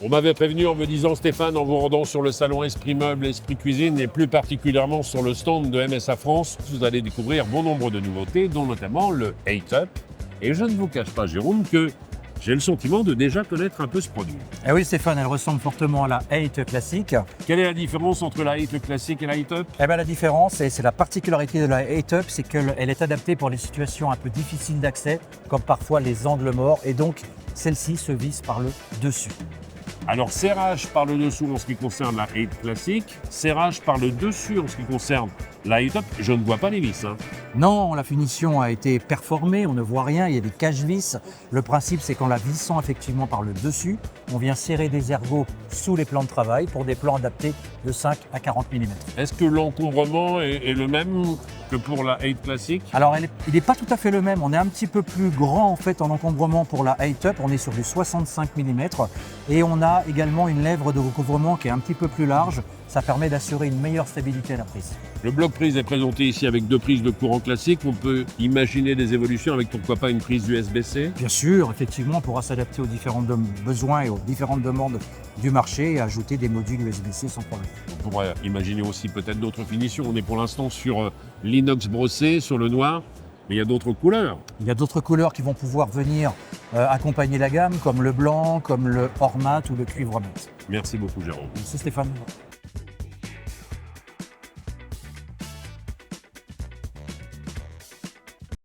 On m'avait prévenu en me disant, Stéphane, en vous rendant sur le salon Esprit Meuble, Esprit Cuisine, et plus particulièrement sur le stand de MSA France, vous allez découvrir bon nombre de nouveautés, dont notamment le 8-Up. Et je ne vous cache pas, Jérôme, que j'ai le sentiment de déjà connaître un peu ce produit. Eh oui Stéphane, elle ressemble fortement à la 8 classique. Quelle est la différence entre la 8 classique et la 8-Up? Eh bien la différence, et c'est la particularité de la 8-Up, c'est qu'elle est adaptée pour les situations un peu difficiles d'accès, comme parfois les angles morts, et donc celle-ci se visse par le dessus. Alors, serrage par le dessous en ce qui concerne la 8 classique, serrage par le dessus en ce qui concerne la 8-Up, je ne vois pas les vis. Non, la finition a été performée, on ne voit rien, il y a des cache-vis. Le principe, c'est qu'en la vissant effectivement par le dessus, on vient serrer des ergots sous les plans de travail pour des plans adaptés de 5 à 40 mm. Est-ce que l'encombrement est le même que pour la 8 classique? Alors, il n'est pas tout à fait le même. On est un petit peu plus grand en fait en encombrement pour la 8-Up. On est sur du 65 mm et on a également une lèvre de recouvrement qui est un petit peu plus large. Ça permet d'assurer une meilleure stabilité à la prise. Le bloc prise est présenté ici avec 2 prises de courant classique. On peut imaginer des évolutions avec pourquoi pas une prise USB-C. Bien sûr, effectivement, on pourra s'adapter aux différents besoins et aux différentes demandes du marché et ajouter des modules USB-C sans problème. On pourrait imaginer aussi peut-être d'autres finitions. On est pour l'instant sur l'inox brossé, sur le noir, mais il y a d'autres couleurs. Il y a d'autres couleurs qui vont pouvoir venir accompagner la gamme, comme le blanc, comme le or mat ou le cuivre mat. Merci beaucoup, Jérôme. Merci Stéphane.